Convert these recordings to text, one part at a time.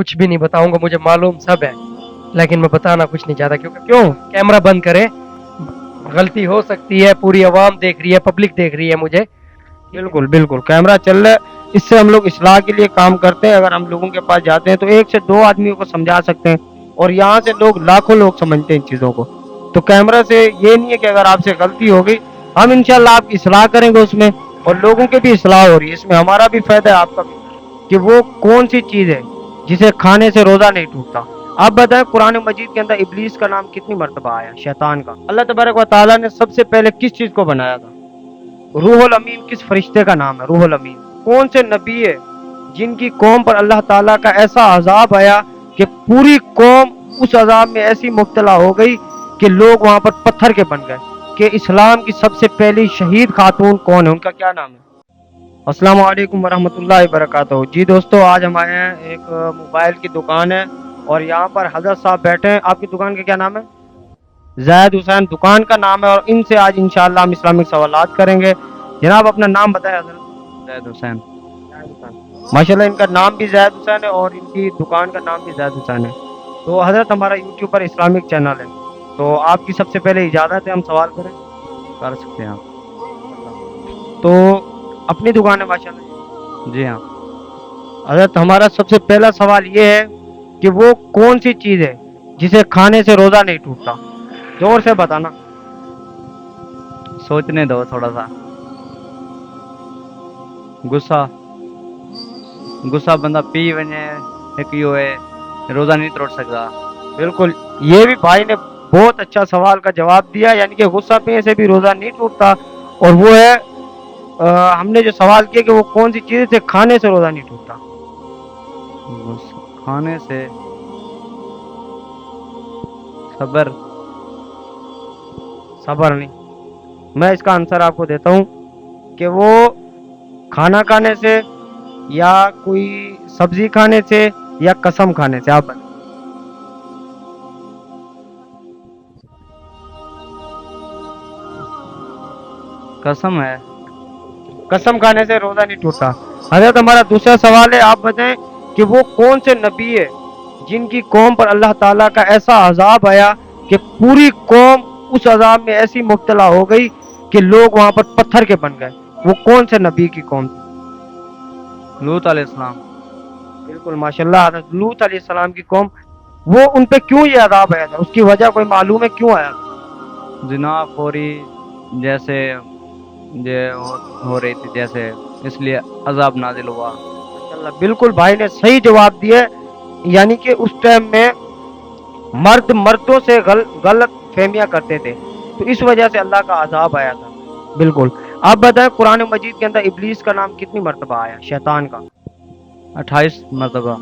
कुछ भी नहीं बताऊंगा, मुझे मालूम सब है, लेकिन मैं बताना कुछ नहीं चाहता। क्यों कैमरा बंद करे, गलती हो सकती है, पूरी आवाम देख रही है, पब्लिक देख रही है मुझे। बिल्कुल बिल्कुल, कैमरा चल रहा है, इससे हम लोग इस्लाह के लिए काम करते हैं। अगर हम लोगों के पास जाते हैं तो एक से दो आदमियों को समझा सकते हैं, और यहाँ से लोग लाखों लोग समझते हैं इन चीज़ों को। तो कैमरा से ये नहीं है कि अगर आपसे गलती हो गई, हम इंशाल्लाह आपकी इस्लाह करेंगे उसमें, और लोगों की भी इस्लाह हो रही है, इसमें हमारा भी फायदा है आपका भी, कि वो कौन सी चीज़ है जिसे खाने से रोज़ा नहीं टूटता। आप बताएं, कुरान मजीद के अंदर इब्लीस का नाम कितनी मर्तबा आया, शैतान का? अल्लाह तबारक व तआला ने सबसे पहले किस चीज़ को बनाया था? रूहुल अमीन किस फरिश्ते का नाम है? रूहुल अमीन। कौन से नबी है जिनकी कौम पर अल्लाह ताला का ऐसा अजाब आया कि पूरी कौम उस अजाब में ऐसी मुब्तला हो गई कि लोग वहां पर पत्थर के बन गए? कि इस्लाम की सबसे पहली शहीद खातून कौन है, उनका क्या नाम है? अस्सलाम वालेकुम वरहमतुल्लाहि वबरकातुहू। जी दोस्तों, आज हम आए हैं, एक मोबाइल की दुकान है और यहाँ पर हजरत साहब बैठे हैं। आपकी दुकान का क्या नाम है? जैद हुसैन दुकान का नाम है, और इनसे आज इंशाअल्लाह हम इस्लामिक सवालात करेंगे। जनाब अपना नाम बताएं हजरत। जैद हुसैन। माशाल्लाह, इनका नाम भी जैद हुसैन है और इनकी दुकान का नाम भी जैद हुसैन है। तो हजरत हमारा यूट्यूब पर इस्लामिक चैनल है, तो आपकी सबसे पहले इजाज़त है हम सवाल करें? कर सकते हैं आप। तो अपनी दुकान है माशाल्लाह। जी हाँ। हजरत हमारा सबसे पहला सवाल ये है कि वो कौन सी चीज़ है जिसे खाने से रोज़ा नहीं टूटता? जोर से बताना। सोचने दो थोड़ा सा। गुस्सा। गुस्सा बंदा पी वने एक यो है, रोज़ा नहीं तोड़ सकता। बिल्कुल, ये भी भाई ने बहुत अच्छा सवाल का जवाब दिया, यानी कि गुस्सा पीने से भी रोज़ा नहीं टूटता। और वो है हमने जो सवाल किया कि वो कौन सी चीज़ है खाने से रोज़ा नहीं टूटता? गुस्सा खाने से सब्र। सब्र नहीं, मैं इसका आंसर आपको देता हूँ कि वो खाना खाने से, या कोई सब्जी खाने से, या कसम खाने से। आप बताएं। कसम है। कसम खाने से रोज़ा नहीं टूटता। हजरत हमारा दूसरा सवाल है, आप बताएं कि वो कौन से नबी है जिनकी कौम पर अल्लाह ताला का ऐसा अजाब आया कि पूरी कौम उस अजाब में ऐसी मुब्तला हो गई कि लोग वहां पर पत्थर के बन गए? वो कौन से नबी की कौम थी? लूत अलैहिस्सलाम। बिल्कुल माशाल्लाह, हज़रत लूत अलैहिस्सलाम की कौम। वो उन पे क्यों ये अजाब आया था, उसकी वजह कोई मालूम है क्यों आया था? जिनाखोरी जैसे ये हो रही थी जैसे, इसलिए अजाब नाजिल हुआ। माशाल्लाह, बिल्कुल भाई ने सही जवाब दिया। यानी कि उस टाइम में मर्द मर्दों से गलत फहमियां करते थे, तो इस वजह से अल्लाह का अजाब आया था। बिल्कुल। आप बताएं, कुरान मजीद के अंदर इब्लीस का नाम कितनी मर्तबा आया, शैतान का? 28 मरतबा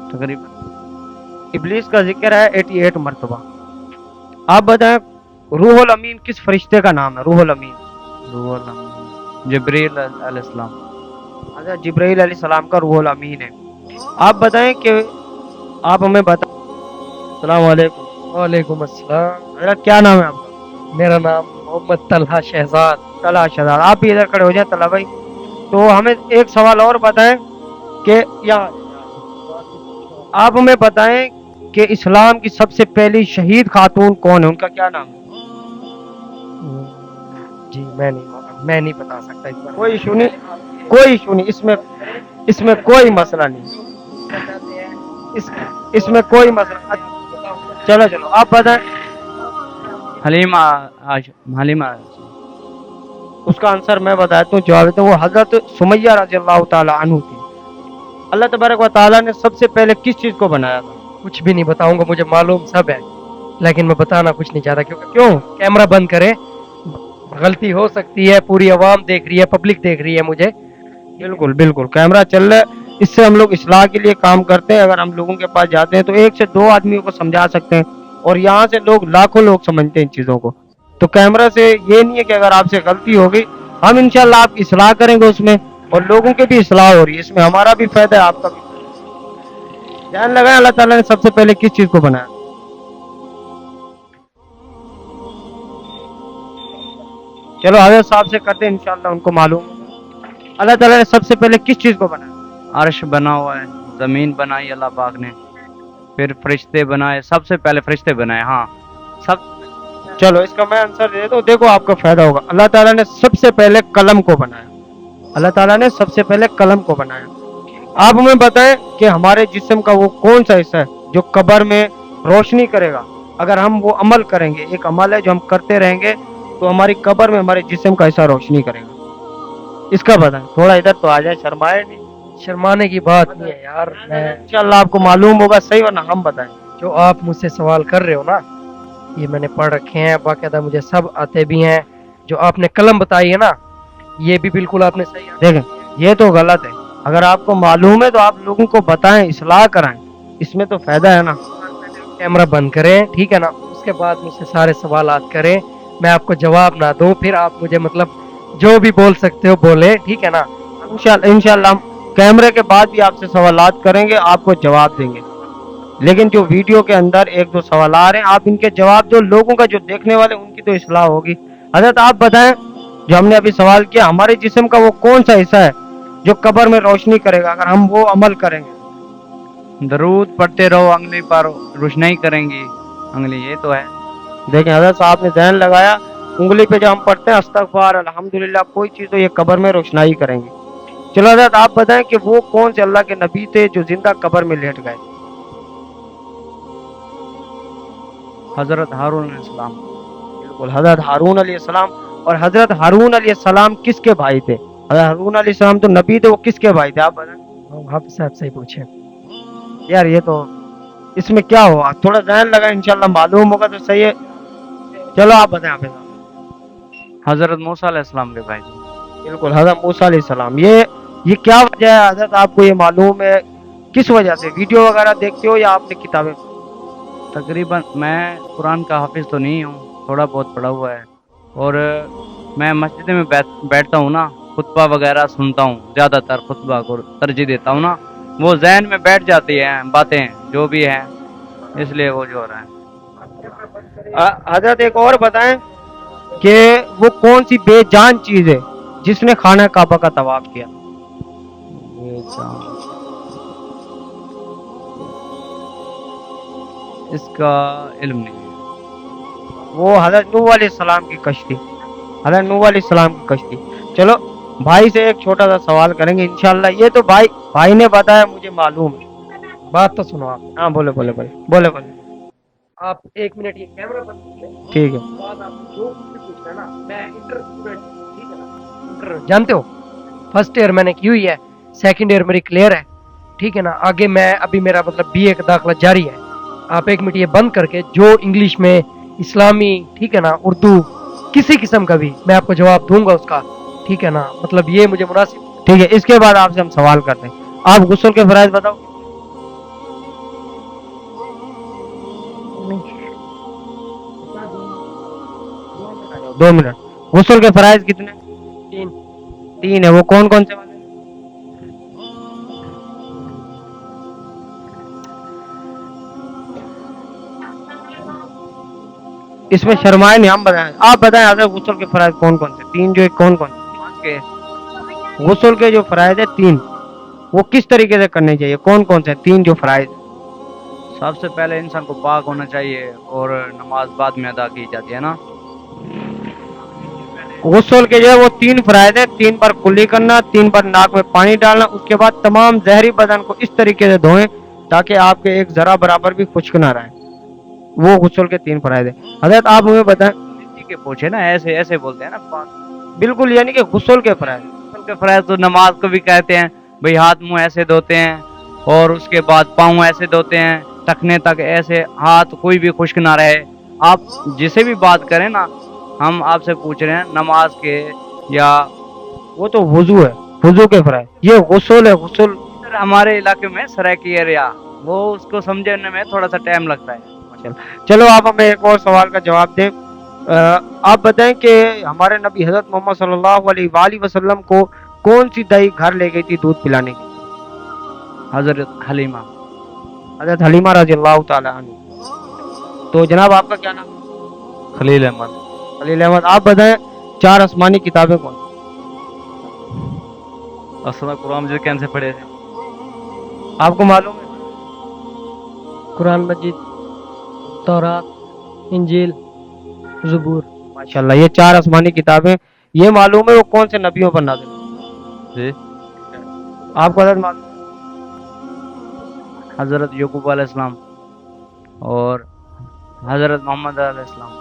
तकरीबन। इब्लीस का जिक्र है 88 मर्तबा। आप बताएं, रूहुल अमीन किस फरिश्ते का नाम है? रूहुल अमीन। जिब्रील अलैहिस्सलाम। हज़रत जिब्राइल अलैहिस्सलाम का रूहुल अमीन है। आप बताएं कि आप हमें बता। अस्सलाम वालेकुम। वालेकुम अस्सलाम। हज़रत क्या नाम है आपका? मेरा नाम मोहम्मद तलहा शहजाद। तला शहजाद। आप भी इधर खड़े हो जाए तला भाई। तो हमें एक सवाल और बताएं कि यहाँ आप हमें बताएं कि इस्लाम की सबसे पहली शहीद खातून कौन है, उनका क्या नाम है? जी मैं नहीं बता सकता इस बारे में। कोई इशू नहीं, कोई इशू नहीं, इसमें कोई मसला नहीं, इसमें कोई मसला। चलो चलो आप बताएं। हलीमा। हलीमा। उसका आंसर मैं बताता हूँ, जवाब देता हूँ। वो हजरत सुमैया रज़ियल्लाहु ताला अन्हु थी। अल्लाह तबारक व तआला ने सबसे पहले किस चीज़ को बनाया था? कुछ भी नहीं बताऊंगा, मुझे मालूम सब है, लेकिन मैं बताना कुछ नहीं चाहता। क्यों कैमरा बंद करे, गलती हो सकती है, पूरी आवाम देख रही है, पब्लिक देख रही है मुझे। बिल्कुल बिल्कुल, कैमरा चल रहा है, इससे हम लोग इस्लाह के लिए काम करते हैं। अगर हम लोगों के पास जाते हैं तो एक से दो आदमियों को समझा सकते हैं, और यहाँ से लोग लाखों लोग समझते हैं इन चीज़ों को। तो कैमरा से ये नहीं है कि अगर आपसे गलती हो गई, हम इंशाल्लाह आपकी इस्लाह करेंगे उसमें, और लोगों की भी इस्लाह हो रही है, इसमें हमारा भी फायदा है आपका भी। ध्यान लगाएं, अल्लाह ताला ने सबसे पहले किस चीज़ को बनाया? चलो हजरत साहब से करते हैं, इंशाल्लाह उनको मालूम। अल्लाह ताला ने सबसे पहले किस चीज़ को बनाया? अर्श बना हुआ है। ज़मीन बनाई अल्लाह पाक ने, फिर फरिश्ते बनाए, सबसे पहले फरिश्ते बनाए। हाँ, सब चलो इसका मैं आंसर दे दूं, देखो आपको फायदा होगा। अल्लाह ताला ने सबसे पहले कलम को बनाया, अल्लाह ताला ने सबसे पहले कलम को बनाया। आप हमें बताएं कि हमारे जिस्म का वो कौन सा हिस्सा है जो कब्र में रोशनी करेगा। अगर हम वो अमल करेंगे, एक अमल है जो हम करते रहेंगे, तो हमारी कब्र में हमारे जिस्म का हिस्सा रोशनी करेगा। इसका बताएं, थोड़ा इधर तो आ जाए, शर्माए नहीं। शर्माने की बात नहीं है यार, मैं इंशाल्लाह आपको मालूम होगा सही, वरना हम बताएं। जो आप मुझसे सवाल कर रहे हो ना, ये मैंने पढ़ रखे हैं बाकायदा, मुझे सब आते भी हैं। जो आपने कलम बताई है ना, ये भी बिल्कुल आपने सही देखें ये तो गलत है। अगर आपको मालूम है तो आप लोगों को बताएं, इस्लाह कराएं, इसमें तो फायदा है ना। कैमरा बंद करें, ठीक है ना, उसके बाद मुझसे सारे सवालात करें, मैं आपको जवाब ना दूं, फिर आप मुझे मतलब जो भी बोल सकते हो बोले, ठीक है ना। इंशाल्लाह हम कैमरे के बाद भी आपसे सवालात करेंगे, आपको जवाब देंगे। लेकिन जो वीडियो के अंदर एक दो सवाल आ रहे हैं, आप इनके जवाब जो लोगों का, जो देखने वाले, उनकी तो इस्लाह होगी। हजरत आप बताएं, जो हमने अभी सवाल किया, हमारे जिस्म का वो कौन सा हिस्सा है जो कब्र में रोशनी करेगा अगर हम वो अमल करेंगे। दरूद पढ़ते रहो, अंगली पर रोशनाई करेंगी अंगली, ये तो है। देखें हजरत साहब ने ध्यान लगाया, उंगली पे जब हम पढ़ते हैं अस्तगफार अल्हम्दुलिल्लाह कोई चीज, तो ये कब्र में रोशनाई करेंगे। चलो हजरत आप बताएं कि वो कौन से अल्लाह के नबी थे जो जिंदा कब्र में लेट गए। हजरत हारून अलैहिस्सलाम। बिल्कुल, हजरत हारून अलैहिस्सलाम। और हजरत हारून अलैहिस्सलाम किसके भाई थे? हजरत हारून अलैहिस्सलाम तो नबी थे, वो किसके भाई थे आप बताएं। हाफिज साहब से ही पूछे। यार ये तो, इसमें क्या हुआ, थोड़ा ध्यान लगा, इंशाल्लाह मालूम होगा तो सही है। चलो आप बताएं हाफिज साहब। हजरत मूसा अलैहिस्सलाम के भाई। बिल्कुल, हजरत मूसा अलैहिस्सलाम। ये क्या वजह है हजरत, आपको ये मालूम है? किस वजह से? वीडियो वगैरह देखते हो या आपने किताबें? तकरीबन मैं कुरान का हाफिज तो नहीं हूँ, थोड़ा बहुत पढ़ा हुआ है, और मैं मस्जिद में बैठता हूँ ना, खुतबा वगैरह सुनता हूँ, ज़्यादातर खुतबा को तरजीह देता हूँ ना, वो जहन में बैठ जाती हैं बातें जो भी हैं, इसलिए वो जो हो रहा है। हजरत एक और बताएं कि वो कौन सी बेजान चीज है जिसने खाना काबा का तवाफ किया? ये जान, इसका इल्म नहीं है। वो हजरत नूह अलैहिस्सलाम की कश्ती, हजरत नूह अलैहिस्सलाम की कश्ती। चलो भाई से एक छोटा सा सवाल करेंगे इंशाल्लाह। ये तो भाई ने बताया, मुझे मालूम है। बात तो सुनो आप। हाँ बोले बोले बोले बोले बोले। आप 1 मिनट ये कैमरा बंद कर लें, ठीक है। बाद आप जो भी पूछना है ना, मैं इंटर स्टूडेंट, ठीक है ना, इंटर जानते हो, फर्स्ट ईयर मैंने की हुई है, सेकंड ईयर मेरी क्लियर है, ठीक है ना। आगे मैं अभी मेरा मतलब बीए का दाखिला जारी है। आप 1 मिनट ये बंद करके जो इंग्लिश में, इस्लामी, ठीक है ना, उर्दू, किसी किस्म का भी मैं आपको जवाब दूंगा उसका, ठीक है ना, मतलब ये मुझे मुनासिब। ठीक है, इसके बाद आपसे हम सवाल करते हैं। आप गुस्ल के फराइज बताओ। दो मिनट। गुस्ल के फराइज कितने? 3। 3 है। वो कौन कौन से वाले? इसमें शर्माए नहीं, हम बताएं, आप बताएं हजरत गुस्ल के फराइज कौन कौन से? 3 जो है, कौन कौन के गुस्ल के जो फराइज है 3, वो किस तरीके से करने चाहिए? कौन कौन से 3 जो फराइज? सबसे पहले इंसान को पाक होना चाहिए, और नमाज बाद में अदा की जाती है ना। गुस्ल के जो है वो 3 फराइज है। 3 बार कुल्ली करना, 3 बार नाक में पानी डालना, उसके बाद तमाम जहरी बदन को इस तरीके से धोएं ताकि आपके एक जरा बराबर भी खुश्क ना रहे। वो गुस्ल के 3 फराइज है। हजरत आप हमें बताएं। हिंदी के पूछे ना, ऐसे ऐसे बोलते हैं ना पाक। बिल्कुल, यानी कि गुस्ल के फराइज। गुस्ल के फराइज तो नमाज को भी कहते हैं भाई, हाथ मुंह ऐसे धोते हैं, और उसके बाद पाँव ऐसे धोते हैं, टखने तक ऐसे, हाथ कोई भी खुश्क ना रहे। आप जिसे भी बात करें ना, हम आपसे पूछ रहे हैं नमाज के, या वो तो वुजू है, वुजू के फराइज। ये गुस्ल है, गुस्ल। इधर हमारे इलाके में सराइकी एरिया, वो उसको समझने में थोड़ा सा टाइम लगता है। चलो आप हमें एक और सवाल का जवाब दें। आप बताएं कि हमारे नबी हजरत मोहम्मद सल्लल्लाहु अलैहि वसल्लम को कौन सी दाई घर ले गई थी दूध पिलाने की? हजरत हलीमा। हजरत हलीमा रजी अल्लाह ताला अन्हा। तो जनाब आपका क्या नाम? खलील अहमद। खलील अहमद। आप बताएं 4 आसमानी किताबें कौन? असल कुरान मुझे कैसे पढ़े थे? آپ کو معلوم ہے؟ قرآن مجید، تورات، انجیل، زبور. ماشاءاللہ، یہ 4 آسمانی کتابیں. یہ معلوم ہے وہ کون سے نبیوں پر نازل ہوئی؟ جی آپ کو حضرت معلوم ہے؟ حضرت یعقوب علیہ السلام اور حضرت محمد علیہ السلام.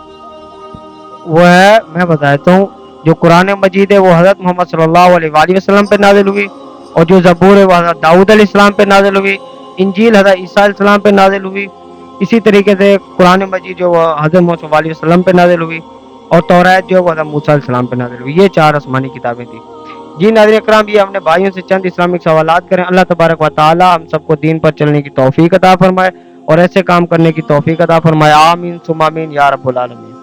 وہ ہے، میں بتاتا ہوں، جو قرآن مجید ہے وہ حضرت محمد صلی اللہ علیہ وآلہ وسلم پہ نازل ہوئی، اور جو زبور ہے وہ حضرت داؤد علیہ السلام پہ نازل ہوئی. انجیل حضرت عیسیٰ علیہ السلام پہ نازل ہوئی. اسی طریقے سے قرآن مجید جو وہ حضرت محمد صلی اللہ علیہ وسلم پہ نازل ہوئی، اور تورات جو وہ حضرت موسیٰ علیہ السلام پہ نازل ہوئی. یہ 4 آسمانی کتابیں تھیں. جی ناظرین اکرام، یہ ہم نے بھائیوں سے چند اسلامک سوالات کریں. اللہ تبارک و تعالی ہم سب کو دین پر چلنے کی توفیق عطا فرمائے اور ایسے کام کرنے کی توفیق عطا فرمائے. آمین ثم آمین یا رب العالمین.